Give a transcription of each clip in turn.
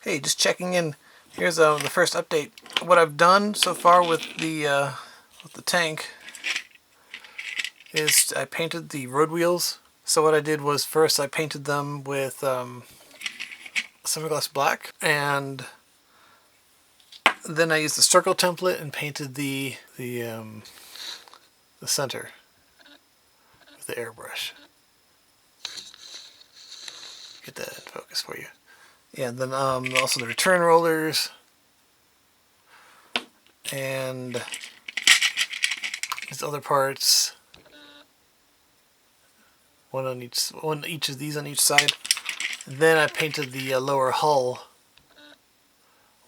Hey, just checking in. Here's the first update. What I've done so far with the tank is I painted the road wheels. So what I did was first I painted them with semi-gloss black, and then I used the circle template and painted the center with the airbrush. Get that in focus for you. Yeah, and then also the return rollers and these other parts. One each of these on each side. And then I painted the lower hull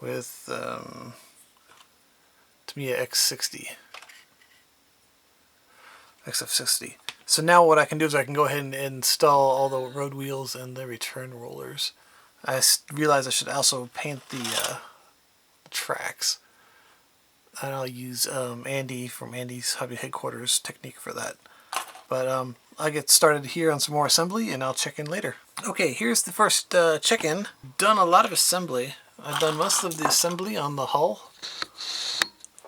with Tamiya XF60. So now what I can do is I can go ahead and install all the road wheels and the return rollers. I realized I should also paint the tracks. And I'll use Andy from Andy's Hobby Headquarters technique for that. But I'll get started here on some more assembly and I'll check in later. Okay, here's the first check-in. Done a lot of assembly. I've done most of the assembly on the hull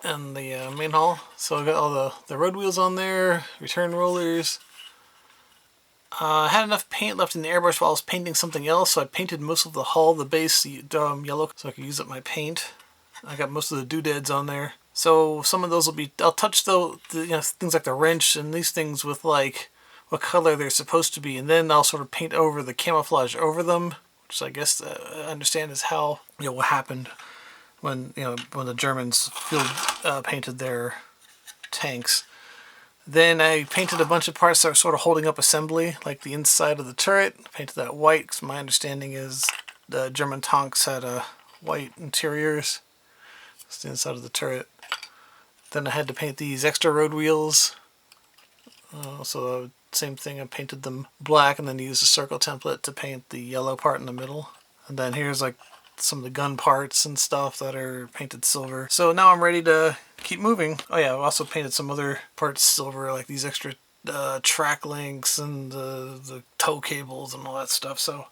and the main hull. So I've got all the road wheels on there, return rollers. I had enough paint left in the airbrush while I was painting something else, so I painted most of the hull, the base yellow, so I could use up my paint. I got most of the doodads on there. So some of those will be, I'll touch the things like the wrench and these things with like what color they're supposed to be, and then I'll sort of paint over the camouflage over them, which I guess I understand is how, what happened when when the Germans field painted their tanks. Then I painted a bunch of parts that are sort of holding up assembly, like the inside of the turret. I painted that white because my understanding is the German tanks had white interiors. It's the inside of the turret. Then I had to paint these extra road wheels. So same thing, I painted them black and then used a circle template to paint the yellow part in the middle. And then here's like some of the gun parts and stuff that are painted silver. So now I'm ready to keep moving. Oh yeah, I also painted some other parts silver, like these extra track links and the tow cables and all that stuff. So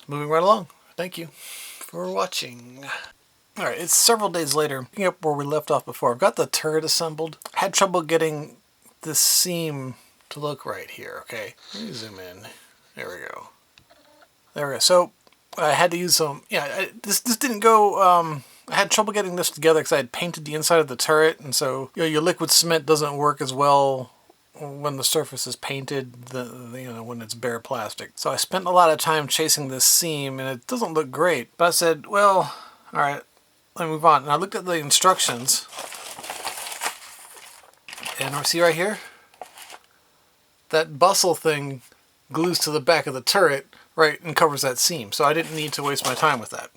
moving right along. Thank you for watching. Alright, it's several days later, picking up where we left off before. I've got the turret assembled. I had trouble getting this seam to look right here, okay? Let me zoom in. There we go. There we go. So, I had to use some, this didn't go, I had trouble getting this together because I had painted the inside of the turret, and so, your liquid cement doesn't work as well when the surface is painted, when it's bare plastic. So I spent a lot of time chasing this seam, and it doesn't look great. But I said, well, alright, let me move on. And I looked at the instructions, and see right here? That bustle thing glues to the back of the turret, right, and covers that seam. So I didn't need to waste my time with that.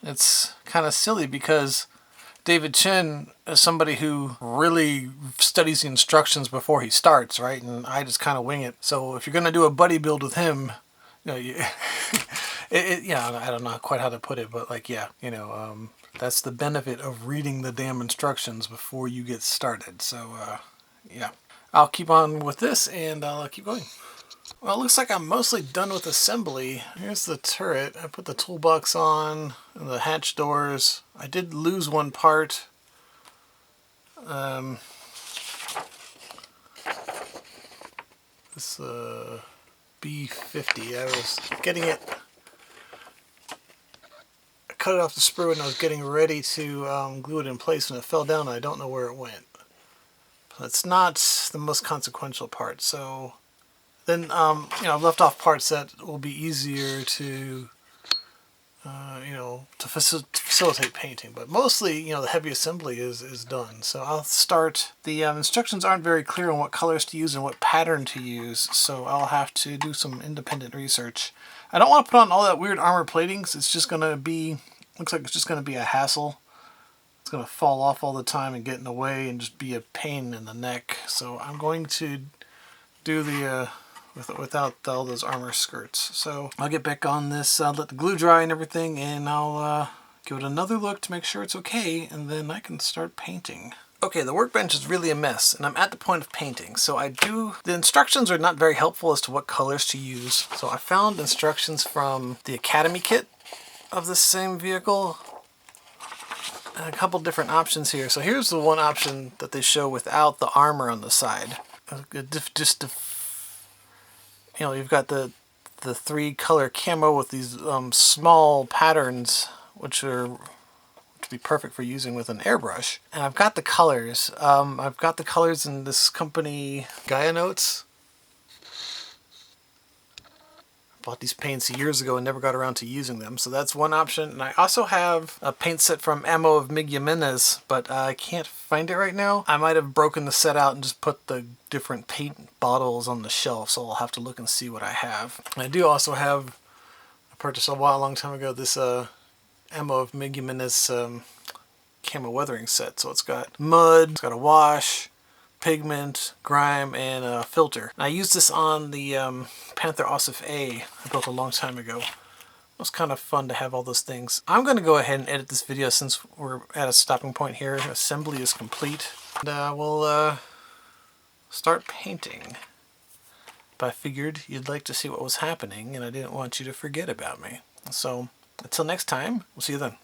It's kind of silly because David Chin is somebody who really studies the instructions before he starts, right? And I just kind of wing it. So if you're going to do a buddy build with him, I don't know quite how to put it, but like, that's the benefit of reading the damn instructions before you get started. So, yeah. I'll keep on with this and I'll keep going. Well, it looks like I'm mostly done with assembly. Here's the turret. I put the toolbox on and the hatch doors. I did lose one part. This B50. I was getting it. I cut it off the sprue and I was getting ready to glue it in place and it fell down and I don't know where it went. But it's not the most consequential part. So then, I've left off parts that will be easier to, to facilitate painting. But mostly, the heavy assembly is done. So I'll start. The instructions aren't very clear on what colors to use and what pattern to use. So I'll have to do some independent research. I don't want to put on all that weird armor platings. It's just going to be, looks like it's just going to be a hassle. It's going to fall off all the time and get in the way and just be a pain in the neck. So I'm going to do the without all those armor skirts. So I'll get back on this, let the glue dry and everything, and I'll give it another look to make sure it's okay, and then I can start painting. Okay, the workbench is really a mess, and I'm at the point of painting. So the instructions are not very helpful as to what colors to use. So I found instructions from the Academy kit of this same vehicle. And a couple different options here. So here's the one option that they show without the armor on the side. You've got the 3-color camo with these small patterns, which would be perfect for using with an airbrush. And I've got the colors. I've got the colors in this company, Gaia Notes. Bought these paints years ago and never got around to using them, so that's one option. And I also have a paint set from Ammo of Mig Jimenez, but I can't find it right now. I might have broken the set out and just put the different paint bottles on the shelf, so I'll have to look and see what I have. And I do also have, I purchased a long time ago, this Ammo of Mig Jimenez camo weathering set. So it's got mud, it's got a wash, pigment, grime, and a filter. I used this on the Panther Ausf.H I built a long time ago. It was kind of fun to have all those things. I'm going to go ahead and edit this video since we're at a stopping point here. Assembly is complete. And we'll start painting. But I figured you'd like to see what was happening, and I didn't want you to forget about me. So until next time, we'll see you then.